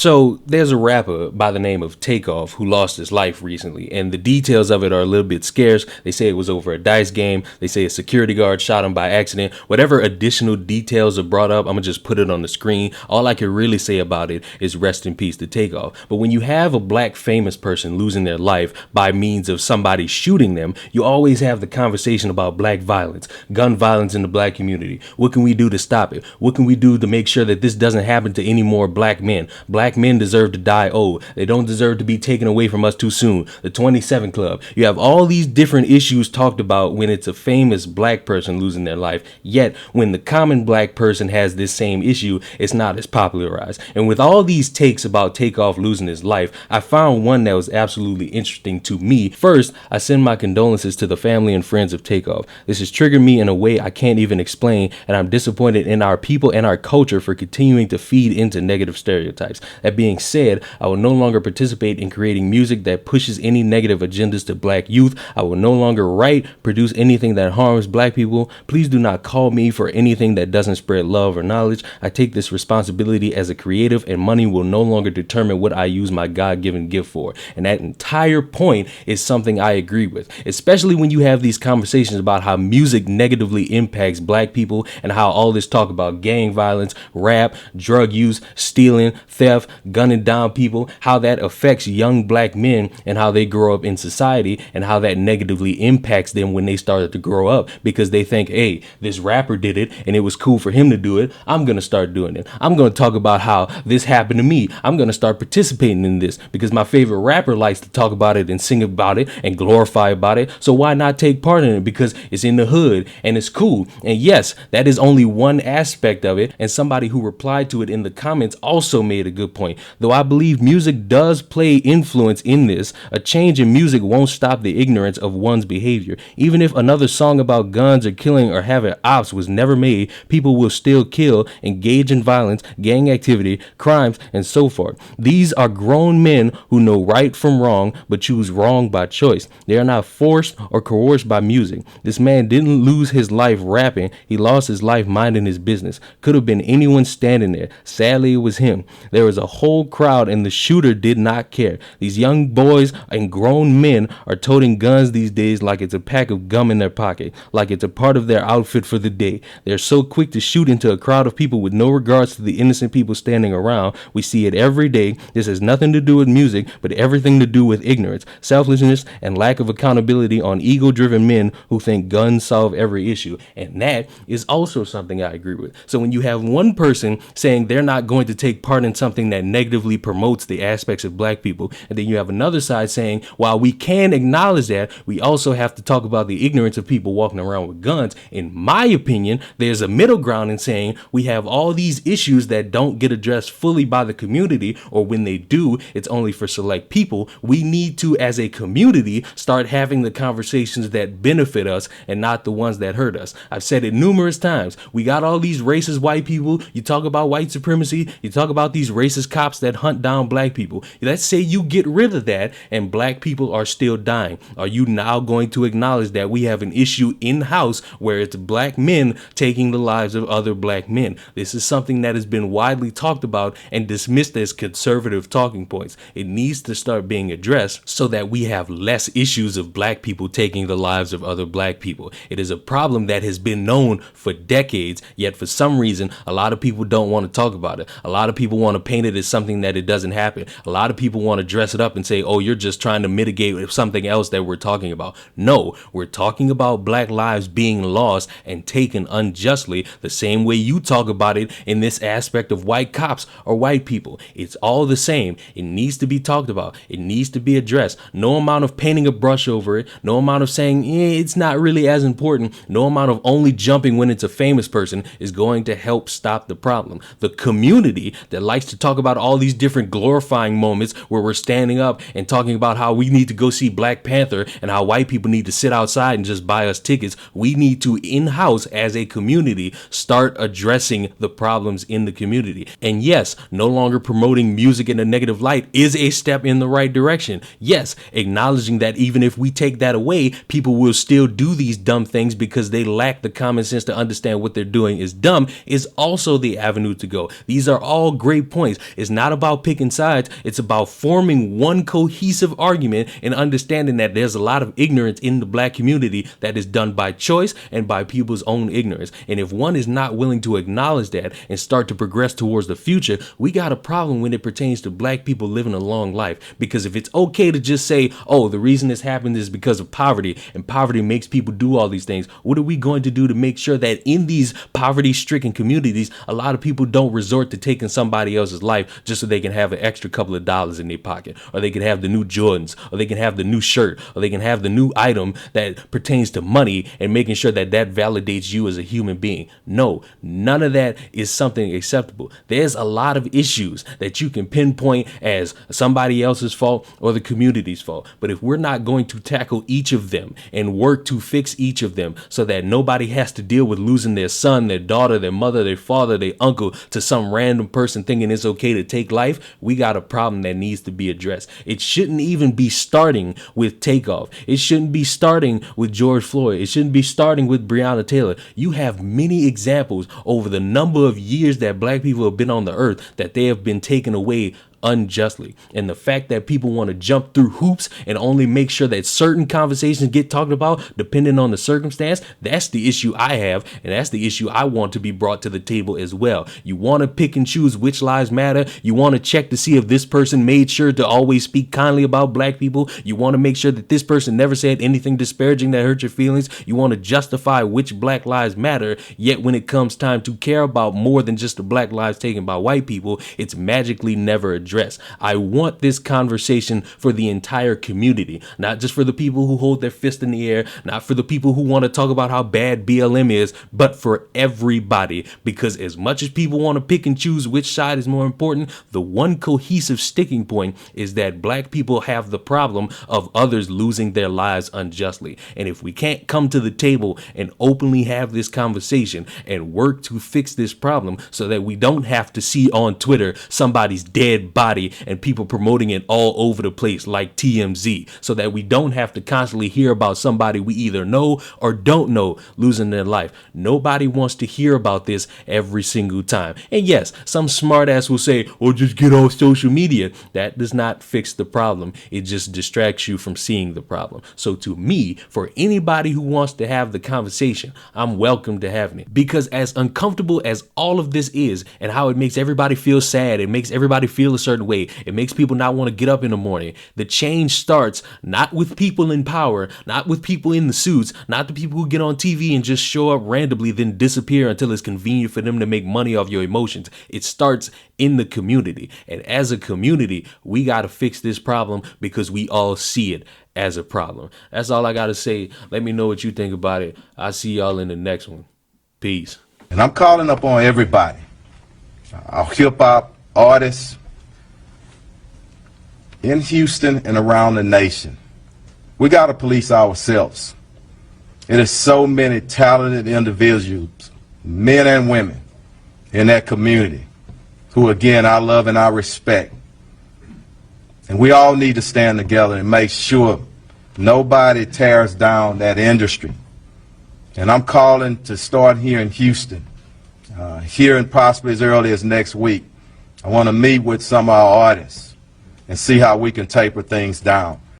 So there's a rapper by the name of Takeoff who lost his life recently, and the details of it are a little bit scarce. They say it was over a dice game. They say a security guard shot him by accident. Whatever additional details are brought up, I'm gonna just put it on the screen. All I can really say about it is rest in peace to Takeoff. But when you have a black famous person losing their life by means of somebody shooting them, you always have the conversation about black violence, gun violence in the black community. What can we do to stop it? What can we do to make sure that this doesn't happen to any more black men? Black men deserve to die old. They don't deserve to be taken away from us too soon. The 27 Club. You have all these different issues talked about when it's a famous black person losing their life. Yet, when the common black person has this same issue, it's not as popularized. And with all these takes about Takeoff losing his life, I found one that was absolutely interesting to me. First, I send my condolences to the family and friends of Takeoff. This has triggered me in a way I can't even explain, and I'm disappointed in our people and our culture for continuing to feed into negative stereotypes. That being said, I will no longer participate in creating music that pushes any negative agendas to black youth. I will no longer write, produce anything that harms black people. Please do not call me for anything that doesn't spread love or knowledge. I take this responsibility as a creative, and money will no longer determine what I use my God-given gift for. And that entire point is something I agree with, especially when you have these conversations about how music negatively impacts black people and how all this talk about gang violence, rap, drug use, stealing, theft, gunning down people, how that affects young black men and how they grow up in society and how that negatively impacts them when they started to grow up because they think, hey, this rapper did it and it was cool for him to do it. I'm going to start doing it. I'm going to talk about how this happened to me. I'm going to start participating in this because my favorite rapper likes to talk about it and sing about it and glorify about it. So why not take part in it? Because it's in the hood and it's cool. And yes, that is only one aspect of it. And somebody who replied to it in the comments also made a good point. Though I believe music does play influence in this, a change in music won't stop the ignorance of one's behavior. Even if another song about guns or killing or having ops was never made, people will still kill, engage in violence, gang activity, crimes, and so forth. These are grown men who know right from wrong, but choose wrong by choice. They are not forced or coerced by music. This man didn't lose his life rapping. He lost his life minding his business. Could have been anyone standing there. Sadly, it was him. There was a whole crowd and the shooter did not care. These young boys and grown men are toting guns these days like it's a pack of gum in their pocket, like it's a part of their outfit for the day. They're so quick to shoot into a crowd of people with no regards to the innocent people standing around. We see it every day. This has nothing to do with music, but everything to do with ignorance, selfishness, and lack of accountability on ego-driven men who think guns solve every issue. And that is also something I agree with. So when you have one person saying they're not going to take part in something that negatively promotes the aspects of black people, and then you have another side saying, while we can acknowledge that, we also have to talk about the ignorance of people walking around with guns. In my opinion, there's a middle ground in saying we have all these issues that don't get addressed fully by the community, or when they do, it's only for select people. We need to, as a community, start having the conversations that benefit us and not the ones that hurt us. I've said it numerous times. We got all these racist white people. You talk about white supremacy. You talk about these racist cops that hunt down black people. Let's say you get rid of that and black people are still dying. Are you now going to acknowledge that we have an issue in-house where it's black men taking the lives of other black men? This is something that has been widely talked about and dismissed as conservative talking points. It needs to start being addressed so that we have less issues of black people taking the lives of other black people. It is a problem that has been known for decades, yet for some reason, a lot of people don't want to talk about it. A lot of people want to paint it as something that it doesn't happen. A lot of people want to dress it up and say, oh, you're just trying to mitigate something else that we're talking about. No, we're talking about black lives being lost and taken unjustly, the same way you talk about it in this aspect of white cops or white people. It's all the same. It needs to be talked about. It needs to be addressed. No amount of painting a brush over it, no amount of saying it's not really as important, no amount of only jumping when it's a famous person is going to help stop the problem. The community that likes to talk about all these different glorifying moments where we're standing up and talking about how we need to go see Black Panther and how white people need to sit outside and just buy us tickets. We need to in-house as a community start addressing the problems in the community. And yes, no longer promoting music in a negative light is a step in the right direction. Yes, acknowledging that even if we take that away, people will still do these dumb things because they lack the common sense to understand what they're doing is dumb is also the avenue to go. These are all great points. It's not about picking sides. It's about forming one cohesive argument and understanding that there's a lot of ignorance in the black community that is done by choice and by people's own ignorance. And if one is not willing to acknowledge that and start to progress towards the future, we got a problem when it pertains to black people living a long life. Because if it's okay to just say, oh, the reason this happened is because of poverty, and poverty makes people do all these things, what are we going to do to make sure that in these poverty-stricken communities, a lot of people don't resort to taking somebody else's life just so they can have an extra couple of dollars in their pocket, or they can have the new Jordans, or they can have the new shirt, or they can have the new item that pertains to money, and making sure that that validates you as a human being? No, none of that is something acceptable. There's a lot of issues that you can pinpoint as somebody else's fault or the community's fault. But if we're not going to tackle each of them and work to fix each of them so that nobody has to deal with losing their son, their daughter, their mother, their father, their uncle to some random person thinking it's okay to take life, we got a problem that needs to be addressed. It shouldn't even be starting with Takeoff. It shouldn't be starting with George Floyd. It shouldn't be starting with Breonna Taylor. You have many examples over the number of years that black people have been on the earth that they have been taken away unjustly. And the fact that people want to jump through hoops and only make sure that certain conversations get talked about depending on the circumstance, that's the issue I have, and that's the issue I want to be brought to the table as well. You want to pick and choose which lives matter. You want to check to see if this person made sure to always speak kindly about black people. You want to make sure that this person never said anything disparaging that hurt your feelings. You want to justify which black lives matter, yet when it comes time to care about more than just the black lives taken by white people, it's magically never addressed. I want this conversation for the entire community, not just for the people who hold their fist in the air, not for the people who want to talk about how bad BLM is, but for everybody. Because as much as people want to pick and choose which side is more important, the one cohesive sticking point is that black people have the problem of others losing their lives unjustly. And if we can't come to the table and openly have this conversation and work to fix this problem so that we don't have to see on Twitter somebody's dead body and people promoting it all over the place like TMZ, so that we don't have to constantly hear about somebody we either know or don't know losing their life. Nobody wants to hear about this every single time. And yes, some smartass will say, well, just get off social media. That does not fix the problem. It just distracts you from seeing the problem. So to me, for anybody who wants to have the conversation, I'm welcome to having it. Because as uncomfortable as all of this is and how it makes everybody feel sad, it makes everybody feel a certain way, it makes people not want to get up in the morning. The change starts not with people in power, not with people in the suits, not the people who get on TV and just show up randomly then disappear until it's convenient for them to make money off your emotions. It starts in the community. And as a community, we got to fix this problem because we all see it as a problem. That's all I got to say. Let me know what you think about it. I'll see y'all in the next one. Peace. And I'm calling up on everybody, our hip hop artists in Houston and around the nation. We got to police ourselves. It is so many talented individuals, men and women, in that community who, again, I love and I respect. And we all need to stand together and make sure nobody tears down that industry. And I'm calling to start here in Houston, here and possibly as early as next week. I want to meet with some of our artists and see how we can taper things down.